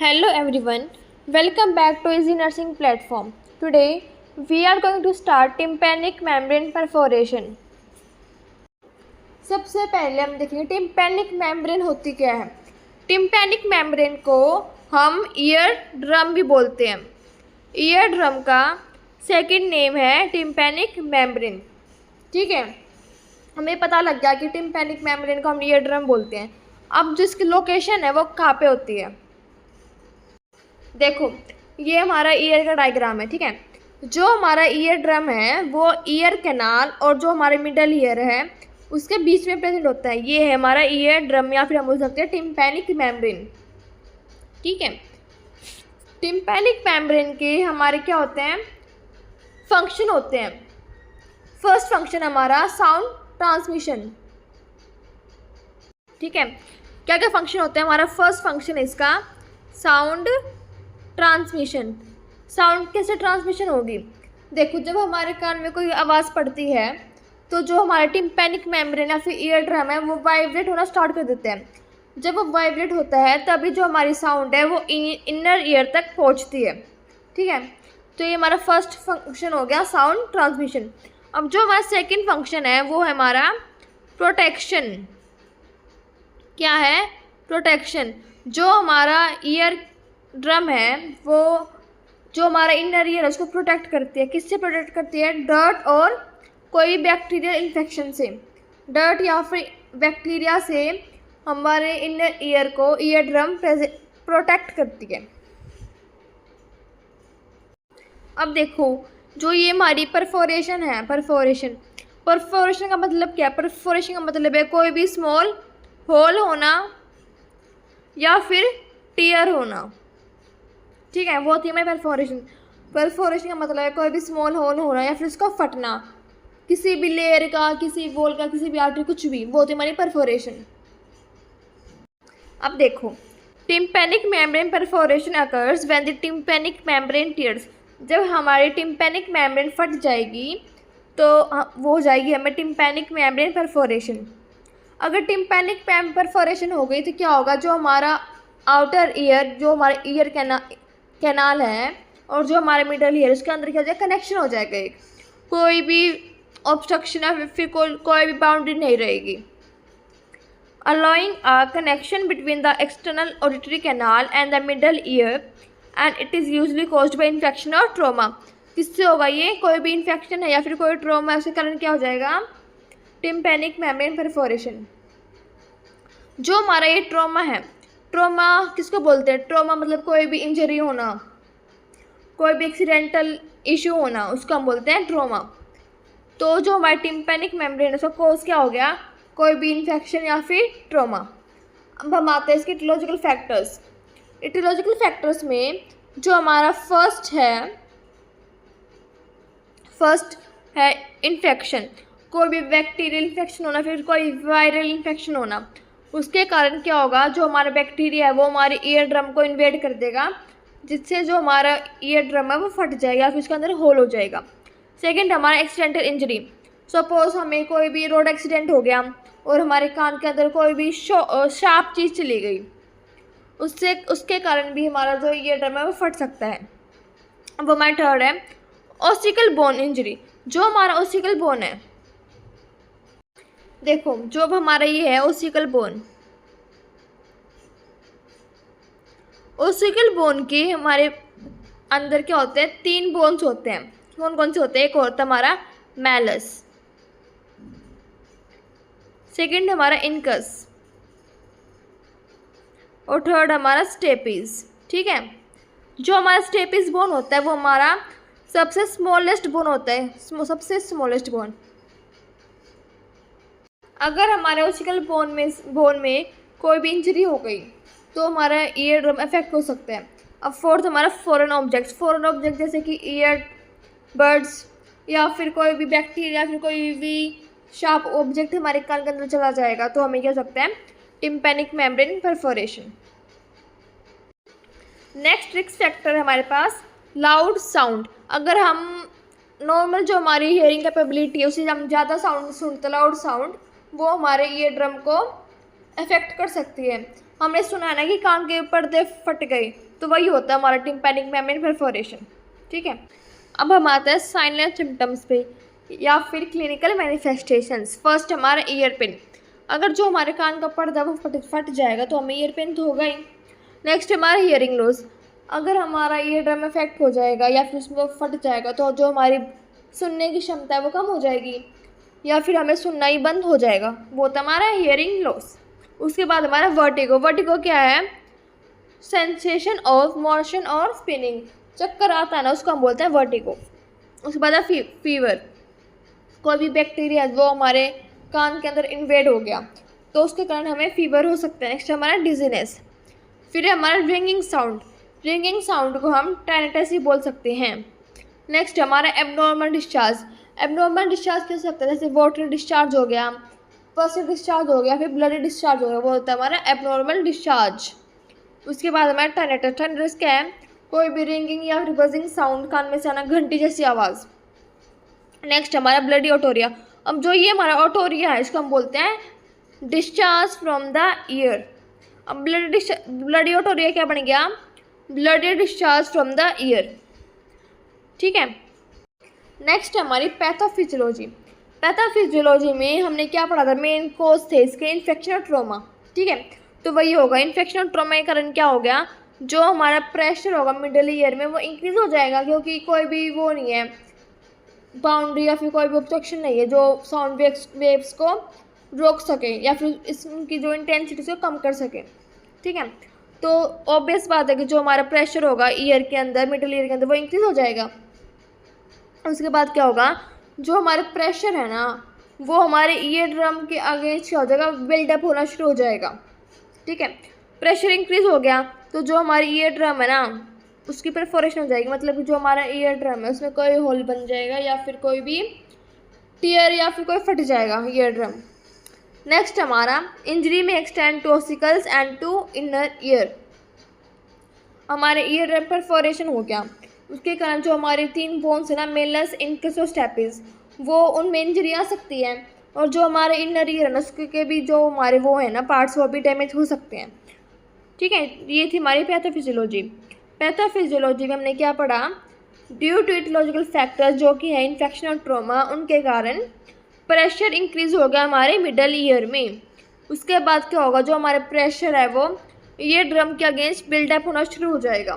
Hello everyone, welcome back to Easy Nursing platform. Today we are going to start tympanic membrane perforation. सबसे पहले हम देखेंगे tympanic membrane होती क्या है। टिम्पैनिक मेम्ब्रेन को हम ईयर ड्रम भी बोलते हैं। ईयर ड्रम का सेकंड नेम है टिम्पैनिक मेम्ब्रेन। ठीक है, हमें पता लग गया कि टिम्पैनिक मेम्ब्रेन को हम ईयर ड्रम बोलते हैं। अब जिसकी लोकेशन है वो कहाँ पे होती है, देखो ये हमारा ईयर का डायग्राम है। ठीक है, जो हमारा ईयर ड्रम है वो ईयर कैनाल और जो हमारे मिडल ईयर है उसके बीच में प्रेजेंट होता है। ये है हमारा ईयर ड्रम या फिर हम बोल सकते हैं टिम्पैनिक मेम्ब्रेन। ठीक है, टिम्पैनिक मेम्ब्रेन के हमारे क्या होते हैं, फंक्शन होते हैं। फर्स्ट फंक्शन हमारा साउंड ट्रांसमिशन। ठीक है, क्या क्या फंक्शन होते हैं हमारा। फर्स्ट फंक्शन है इसका साउंड ट्रांसमिशन। साउंड कैसे ट्रांसमिशन होगी, देखो जब हमारे कान में कोई आवाज़ पड़ती है तो जो हमारा टिम्पैनिक मेम्ब्रेन या फिर ईयर ड्रम है वो वाइब्रेट होना स्टार्ट कर देते हैं। जब वो वाइब्रेट होता है तभी जो हमारी साउंड है वो इनर ईयर तक पहुंचती है। ठीक है, तो ये हमारा फर्स्ट फंक्शन हो गया साउंड ट्रांसमिशन। अब जो हमारा सेकेंड फंक्शन है वो है हमारा प्रोटेक्शन। क्या है, प्रोटेक्शन। जो हमारा ईयर ड्रम है वो जो हमारा इनर ईयर है उसको प्रोटेक्ट करती है। किससे प्रोटेक्ट करती है, डर्ट और कोई बैक्टीरियल इन्फेक्शन से। डर्ट या फिर बैक्टीरिया से हमारे इनर ईयर को ईयर ड्रम प्रोटेक्ट करती है। अब देखो जो ये हमारी परफोरेशन है, परफोरेशन का मतलब क्या है। परफोरेशन का मतलब है कोई भी स्मॉल होल होना या फिर टीयर होना। ठीक है, वो थी हमारी परफोरेशन का मतलब है कोई भी स्मॉल होल होना या फिर उसका फटना, किसी भी लेयर का, किसी वॉल का, किसी भी आर्टरी, कुछ भी, वो थी हमारी परफोरेशन। अब देखो tympanic membrane perforation occurs when the tympanic membrane tears. जब हमारी टिम्पैनिक मेम्ब्रेन फट जाएगी तो वो हो जाएगी हमें टिम्पैनिक मेम्ब्रेन परफोरेशन। अगर टिम्पैनिक परफोरेशन हो गई तो क्या होगा, जो हमारा आउटर ईयर, जो हमारा ईयर कैनाल है और जो हमारे मिडल ईयर उसके अंदर क्या हो जाएगा, कनेक्शन हो जाएगा। एक कोई भी ऑब्स्ट्रक्शन या फिर कोई भी बाउंड्री नहीं रहेगी। Allowing a connection between the external auditory canal and the middle ear and it is usually caused by infection और ट्रॉमा। किससे होगा ये, कोई भी इन्फेक्शन है या फिर कोई ट्रॉमा, उसके कारण क्या हो जाएगा, टिम्पैनिक मेम्ब्रेन परफोरेशन। जो हमारा ये ट्रॉमा है, ट्रॉमा किसको बोलते हैं, ट्रॉमा मतलब कोई भी इंजरी होना, कोई भी एक्सीडेंटल इशू होना, उसको हम बोलते हैं ट्रॉमा। तो जो हमारे टिम्पैनिक मेम्ब्रेन है उसका कोज क्या हो गया, कोई भी इन्फेक्शन या फिर ट्रॉमा। अब हम आते हैं इसके इटियोलॉजिकल फैक्टर्स। इटियोलॉजिकल फैक्टर्स में जो हमारा फर्स्ट है इन्फेक्शन। कोई भी बैक्टीरियल इन्फेक्शन होना, फिर कोई वायरल इन्फेक्शन होना, उसके कारण क्या होगा, जो हमारा बैक्टीरिया है वो हमारे ईयर ड्रम को इन्वेड कर देगा, जिससे जो हमारा ईयर ड्रम है वो फट जाएगा, फिर उसके अंदर होल हो जाएगा। सेकंड हमारा एक्सीडेंटल इंजरी। सपोज हमें कोई भी रोड एक्सीडेंट हो गया और हमारे कान के अंदर कोई भी शार्प चीज़ चली गई, उसके कारण भी हमारा जो ईयर ड्रम है वो फट सकता है। अब हमारा थर्ड है ओसिकल बोन इंजरी। जो हमारा ओसिकल बोन है, देखो जो अब हमारा ये है ओसिकल बोन के हमारे अंदर क्या होते हैं, 3 बोन्स होते हैं। कौन कौन से होते हैं, एक होता है हमारा मैलस, सेकंड हमारा इनकस और थर्ड हमारा स्टेपिस। ठीक है, जो हमारा स्टेपिस बोन होता है वो हमारा सबसे स्मॉलेस्ट बोन होता है, सबसे स्मॉलेस्ट बोन। अगर हमारे ओसिकल बोन में कोई भी इंजरी हो गई तो हमारा ईयर ड्रम अफेक्ट हो सकता है। अब फोर्थ हमारा फॉरेन ऑब्जेक्ट जैसे कि ईयर बर्ड्स या फिर कोई भी बैक्टीरिया या फिर कोई भी शार्प ऑब्जेक्ट हमारे कान के अंदर चला जाएगा तो हमें क्या हो सकता है, tympanic membrane perforation. Next risk factor है हमारे पास लाउड साउंड। अगर हम नॉर्मल जो हमारी हियरिंग कैपेबिलिटी है उससे हम ज़्यादा साउंड सुनते, लाउड साउंड, वो हमारे ईयर ड्रम को अफेक्ट कर सकती है। हमने सुना है ना कि कान के पर्दे फट गए, तो वही होता है हमारा टिम्पैनिक मेम्ब्रेन परफोरेशन। ठीक है, अब हम आते हैं साइलेंट सिम्टम्स पे या फिर क्लिनिकल मैनिफेस्टेशंस। फर्स्ट हमारा ईयर पेन। अगर जो हमारे कान का पर्दा वो फट जाएगा तो हमें ईयर पेन तो होगा ही। नेक्स्ट हमारा हियरिंग लॉस। अगर हमारा ईयर ड्रम इफेक्ट हो जाएगा या फिर उसमें फट जाएगा तो जो हमारी सुनने की क्षमता है वो कम हो जाएगी या फिर हमें सुनना ही बंद हो जाएगा, वो तो हमारा हियरिंग लॉस। उसके बाद हमारा वर्टिगो। वर्टिगो क्या है? सेंसेशन ऑफ मोशन और स्पिनिंग, चक्कर आता है ना, उसको हम बोलते हैं वर्टिगो। उसके बाद है फीवर। कोई भी बैक्टीरिया वो हमारे कान के अंदर इन्वेड हो गया तो उसके कारण हमें फीवर हो सकता है। नेक्स्ट हमारा डिजीनेस। फिर हमारा रिंगिंग साउंड। रिंगिंग साउंड को हम टेनिटस ही बोल सकते हैं। नेक्स्ट हमारा एब्नॉर्मल डिस्चार्ज। एब्नॉर्मल डिस्चार्ज कह सकते हैं, जैसे वाटर डिस्चार्ज हो गया, पस डिस्चार्ज हो गया, फिर ब्लड डिस्चार्ज हो गया, वो होता है हमारा एब्नॉर्मल डिस्चार्ज। उसके बाद हमारा टेनिटस। टेनिटस क्या है? कोई भी रिंगिंग या फिर बजिंग साउंड कान में से आना, घंटी जैसी आवाज़। नेक्स्ट हमारा ब्लडी ओटोरिया। अब जो ये हमारा ओटोरिया है इसको हम बोलते हैं डिस्चार्ज फ्रॉम द ईयर। अब ब्लडी ओटोरिया क्या बन गया? Bloody discharge from the year. ठीक है, नेक्स्ट हमारी पैथोफिजियोलॉजी। पैथोफिजियोलॉजी में हमने क्या पढ़ा था? मेन कोज थे इसके इन्फेक्शन और ट्रॉमा। ठीक है, तो वही होगा इन्फेक्शन और ट्रॉमा के कारण क्या हो गया, जो हमारा प्रेशर होगा मिडल ईयर में वो इंक्रीज हो जाएगा, क्योंकि कोई भी वो नहीं है बाउंड्री या फिर कोई भी ऑब्स्ट्रक्शन नहीं है जो साउंड वेव्स को रोक सके या फिर इसकी जो इंटेंसिटी से कम कर सके। ठीक है, तो ऑब्वियस बात है कि जो हमारा प्रेशर होगा ईयर के अंदर, मिडल ईयर के अंदर, वो इंक्रीज हो जाएगा। उसके बाद क्या होगा, जो हमारे प्रेशर है ना वो हमारे ईयर ड्रम के अगेंस्ट क्या हो जाएगा, बिल्डअप होना शुरू हो जाएगा। ठीक है, प्रेशर इंक्रीज हो गया तो जो हमारी ईयर ड्रम है ना उसकी परफोरेशन हो जाएगी, मतलब कि जो हमारा ईयर ड्रम है उसमें कोई होल बन जाएगा या फिर कोई भी टीयर या फिर कोई फट जाएगा ईयर ड्रम। नेक्स्ट हमारा इंजरी में extend to ossicles and to inner ear. हमारे ईयर ड्रम परफोरेशन हो गया, उसके कारण जो हमारे 3 बोन्स है ना, मेलस, इनकस और स्टेपिस, वो उनमें इंजरी आ सकती है। और जो हमारे इनर ईयर है ना उसके भी जो हमारे वो है ना पार्ट्स, वो भी डैमेज हो सकते हैं। ठीक है, ये थी हमारी पैथोफिजियोलॉजी। पैथोफिजियोलॉजी में हमने क्या पढ़ा? ड्यू टू इटियोलॉजिकल फैक्टर्स जो कि है इन्फेक्शन और ट्रॉमा, उनके कारण प्रेशर इंक्रीज हो गया हमारे मिडल ईयर में। उसके बाद क्या होगा, जो हमारा प्रेशर है वो ईयर ड्रम के अगेंस्ट बिल्डअप होना शुरू हो जाएगा।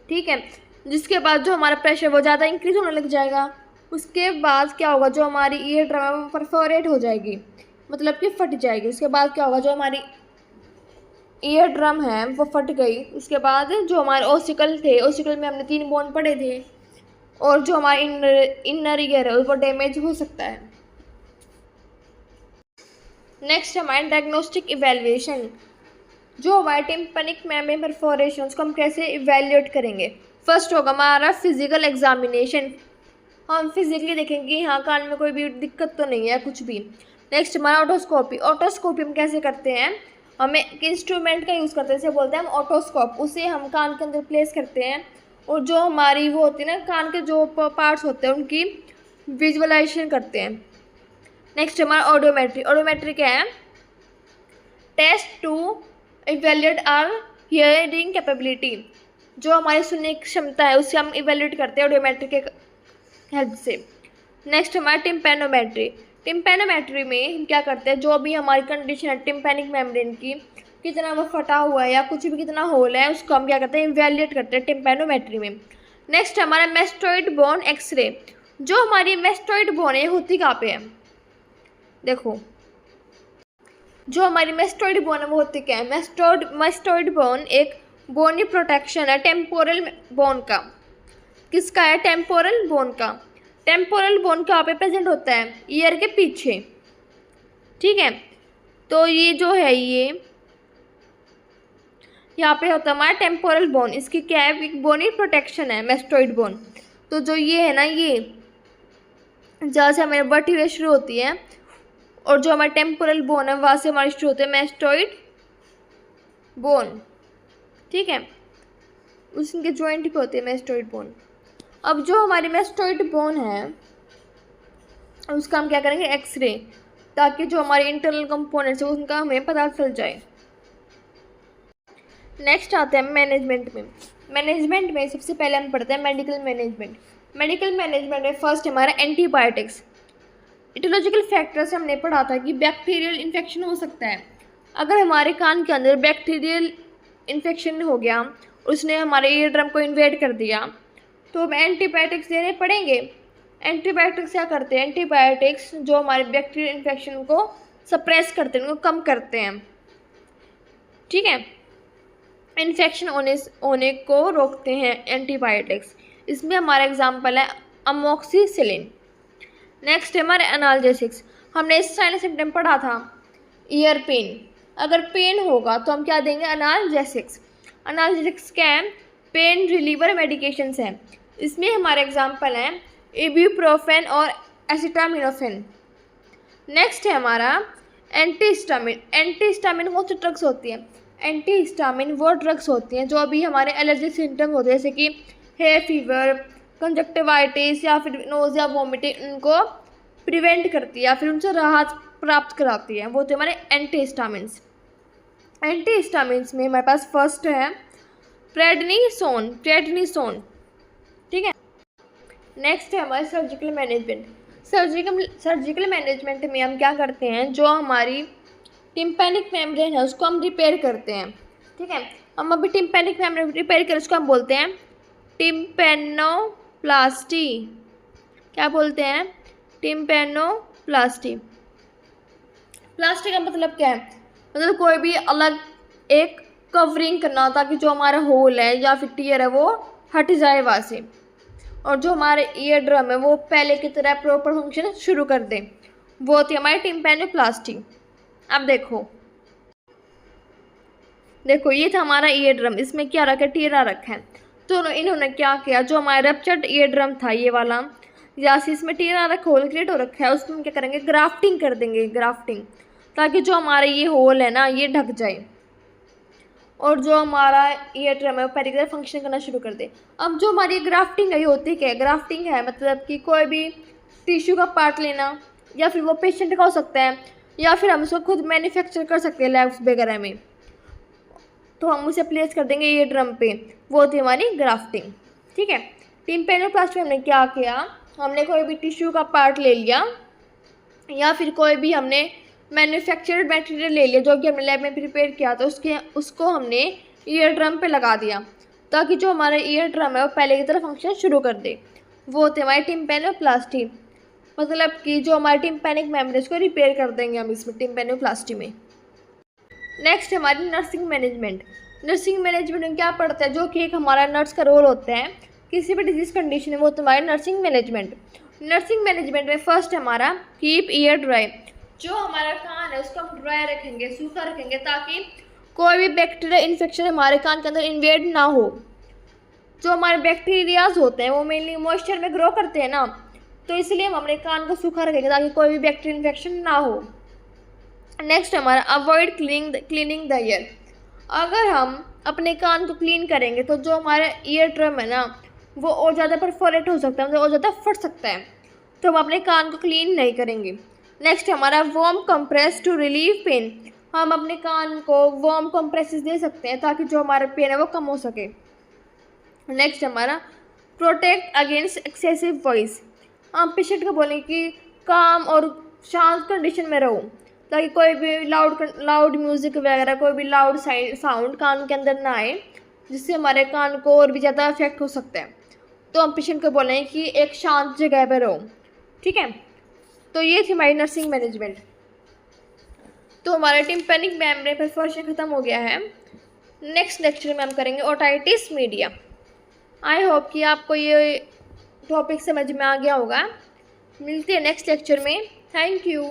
ठीक है, जिसके बाद जो हमारा प्रेशर वो ज़्यादा इंक्रीज होने लग जाएगा। उसके बाद क्या होगा, जो हमारी ईयर ड्रम है वो परफोरेट हो जाएगी, मतलब कि फट जाएगी। उसके बाद क्या होगा, जो हमारी ईयर ड्रम है वो फट गई। उसके बाद जो हमारे ओसिकल थे, ओसिकल में हमने 3 बोन पढ़े थे, और जो हमारा इनर ईयर है वो डैमेज हो सकता है। नेक्स्ट हमारे डायग्नोस्टिक इवेल्युएशन। जो हमारे टिम्पैनिक मेम्ब्रेन परफोरेशन उसको हम कैसे इवेल्युएट करेंगे? फर्स्ट होगा हमारा फिजिकल एग्जामिनेशन। हम फिजिकली देखेंगे कि हाँ कान में कोई भी दिक्कत तो नहीं है कुछ भी। नेक्स्ट हमारा ऑटोस्कोपी। ऑटोस्कोपी हम कैसे करते हैं? हमें एक इंस्ट्रूमेंट का यूज़ करते हैं, इसे बोलते हैं हम ऑटोस्कोप। उसे हम कान के अंदर प्लेस करते हैं और जो हमारी वो होती है ना कान के जो पार्ट्स होते हैं उनकी विजुअलाइजेशन करते हैं। नेक्स्ट हमारा ऑडियोमेट्री। ऑडियोमेट्री क्या है? Test to evaluate our hearing capability. जो हमारी सुनने की क्षमता है उसे हम इवेल्युएट करते हैं ऑडियोमेट्री के हेल्प से। नेक्स्ट हमारा टिम्पैनोमेट्री। टिम्पैनोमेट्री में हम क्या करते हैं, जो भी हमारी कंडीशन है टिम्पैनिक मेम्ब्रेन की, कितना वो फटा हुआ है या कुछ भी कितना होल है, उसको हम क्या करते हैं, इवेल्युएट करते हैं टिम्पैनोमेट्री में। नेक्स्ट हमारा मेस्टोइड बोन एक्सरे। जो हमारी मेस्टोइड बोन है होती कहाँ पे है? देखो, जो हमारी मेस्टोइड बोन है वो होती क्या है? मेस्टोइड बोन एक बोनी प्रोटेक्शन है टेम्पोरल बोन का। किसका है? टेम्पोरल बोन का। टेम्पोरल बोन कहाँ पे प्रेजेंट होता है? ईयर के पीछे। ठीक है, तो ये जो है ये यहाँ पे होता है हमारा टेम्पोरल बोन। इसकी क्या है? एक बोनी प्रोटेक्शन है मेस्टोइड बोन। तो जो ये है ना, ये जहाँ से हमारी वर्टिब्रा शुरू होती है और जो हमारा टेम्पोरल बोन है वहाँ से हमारी शुरू होती है मेस्टोइड बोन। ठीक है, उसके जॉइंट पे होती है मेस्टोइड बोन। अब जो हमारी मेस्टोइड बोन है उसका हम क्या करेंगे? एक्सरे, ताकि जो हमारे इंटरनल कंपोनेंट्स है उनका हमें पता चल जाए। नेक्स्ट आते हैं मैनेजमेंट में। मैनेजमेंट में सबसे पहले हम पढ़ते हैं मेडिकल मैनेजमेंट। मेडिकल मैनेजमेंट में फर्स्ट हमारा एंटीबायोटिक्स। इटियोलॉजिकल फैक्टर से हमने पढ़ा था कि बैक्टीरियल इन्फेक्शन हो सकता है। अगर हमारे कान के अंदर बैक्टीरियल इन्फेक्शन हो गया, उसने हमारे ईयर ड्रम को इन्वेड कर दिया, तो हम एंटीबायोटिक्स देने पड़ेंगे। एंटीबायोटिक्स क्या करते हैं? एंटीबायोटिक्स जो हमारे बैक्टीरियल इन्फेक्शन को सप्रेस करते हैं, उनको कम करते हैं, ठीक है, इन्फेक्शन होने को रोकते हैं एंटीबायोटिक्स। इसमें हमारा एग्जांपल है अमोक्सिसिलिन। नेक्स्ट है हमारे एनाल्जेसिक्स। हमने इस साइनस सिम्टम पढ़ा था, ईयर पेन। अगर पेन होगा तो हम क्या देंगे? एनाल्जेसिक्स। एनाल्जेसिक्स क्या है? पेन रिलीवर मेडिकेशंस हैं। इसमें हमारे एग्जांपल हैं इब्यूप्रोफेन और एसिटामिनोफेन। नेक्स्ट है हमारा एंटीहिस्टामिन। एंटीहिस्टामिन वो ड्रग्स होती हैं, एंटीहिस्टामिन वो ड्रग्स होती हैं जो अभी हमारे एलर्जिक सिम्टम होते हैं, जैसे कि हे फीवर, कंजक्टिवाइटिस या फिर नोज़िया, वोमिटिंग, उनको प्रिवेंट करती है या फिर उनसे राहत प्राप्त कराती है। वो होते हैं हमारे एंटीहिस्टामिन्स। एंटीहिस्टामिन्स में हमारे पास फर्स्ट है प्रेडनिसोन। ठीक है। नेक्स्ट है हमारे सर्जिकल मैनेजमेंट। सर्जिकल मैनेजमेंट में हम क्या करते हैं? जो हमारी टिम्पैनिक मेम्ब्रेन है उसको हम रिपेयर करते हैं, ठीक है। हम अभी टिम्पैनिक मेम्ब्रेन रिपेयर करें, उसको हम बोलते हैं टिम्पेनोप्लास्टी। क्या बोलते हैं? टिम्पेनोप्लास्टी। प्लास्टी का मतलब क्या है? मतलब कोई भी अलग एक कवरिंग करना, ताकि जो हमारा होल है या फिर टीयर है वो हट जाए वहाँ से, और जो हमारे ईयर ड्रम है वो पहले की तरह प्रॉपर फंक्शन शुरू कर दे। वो होती है हमारी टिम्पेनोप्लास्टी। अब देखो ये था हमारा ईयर ड्रम, इसमें क्या रखा है? टीरा रखा है। तो इन्होंने क्या किया, जो हमारा रप्चर्ड ईयर ड्रम था ये वाला, या इसमें टीरा रखा, होल क्रिएट हो रखा है, उसमें क्या करेंगे? ग्राफ्टिंग कर देंगे, ग्राफ्टिंग, ताकि जो हमारा ये होल है ना ये ढक जाए, और जो हमारा ईयर ड्रम है वो पहले की तरह फंक्शन करना शुरू कर दे। अब जो हमारी ग्राफ्टिंग है ये होती क्या है? ग्राफ्टिंग है मतलब कि कोई भी टिश्यू का पार्ट लेना, या फिर वो पेशेंट का हो सकता है, या फिर हम उसको खुद मैन्युफैक्चर कर सकते हैं लैब्स वगैरह में, तो हम उसे प्लेस कर देंगे ईयर ड्रम पे। वो होती है हमारी ग्राफ्टिंग, ठीक है। टिम्पेनोप्लास्टी में हमने क्या किया? हमने कोई भी टिश्यू का पार्ट ले लिया, या फिर कोई भी हमने मैन्युफैक्चर्ड मटेरियल ले लिया जो कि हमने लैब में प्रिपेयर किया था, उसको हमने ईयर ड्रम पे लगा दिया, ताकि जो हमारा ईयर ड्रम है वो पहले की तरह फंक्शन शुरू कर दे। वो होते हमारी टिम्पेनोप्लास्टी, मतलब कि जो हमारे टिम्पैनिक मेम्ब्रेन को रिपेयर कर देंगे हम इसमें टिम्पेनोप्लास्टी में। नेक्स्ट हमारी नर्सिंग मैनेजमेंट। नर्सिंग मैनेजमेंट में क्या पड़ता है? जो कि एक हमारा नर्स का रोल होता है किसी भी डिजीज़ कंडीशन में, वो तुम्हारी नर्सिंग मैनेजमेंट। नर्सिंग मैनेजमेंट में फर्स्ट हमारा कीप ईयर ड्राई। जो हमारा कान है उसको हम ड्राई रखेंगे, सूखा रखेंगे, ताकि कोई भी बैक्टीरिया इन्फेक्शन हमारे कान के अंदर इन्वेड ना हो। जो हमारे बैक्टीरियाज होते हैं वो मेनली मॉइस्चर में ग्रो करते हैं ना, तो इसलिए हम अपने कान को सूखा रखेंगे ताकि कोई भी बैक्टीरिया इन्फेक्शन ना हो। नेक्स्ट हमारा अवॉइड क्लीनिंग द ईयर। अगर हम अपने कान को क्लीन करेंगे तो जो हमारा ईयर ड्रम है ना वो और ज़्यादा परफोरेट हो सकता है, मतलब और ज़्यादा फट सकता है, तो हम अपने कान को क्लीन नहीं करेंगे। नेक्स्ट हमारा warm compress to relieve pain. हम अपने कान को वार्म कंप्रेसेस दे सकते हैं ताकि जो हमारा पेन है वो कम हो सके। नेक्स्ट हमारा प्रोटेक्ट अगेंस्ट एक्सेसिव वॉइस। हम पेशेंट को बोलें कि काम और शांत कंडीशन में रहो, ताकि कोई भी लाउड म्यूज़िक वगैरह, कोई भी लाउड साउंड कान के अंदर ना आए, जिससे हमारे कान को और भी ज़्यादा इफेक्ट हो सकता है। तो हम पेशेंट को बोलें कि एक शांत जगह पर रहो, ठीक है। तो ये थी हमारी नर्सिंग मैनेजमेंट। तो हमारा टिम्पैनिक मेम्ब्रेन परफोरेशन ख़त्म हो गया है। नेक्स्ट लेक्चर में हम करेंगे ओटाइटिस मीडिया। आई होप कि आपको ये टॉपिक समझ में आ गया होगा। मिलते हैं नेक्स्ट लेक्चर में। Thank you.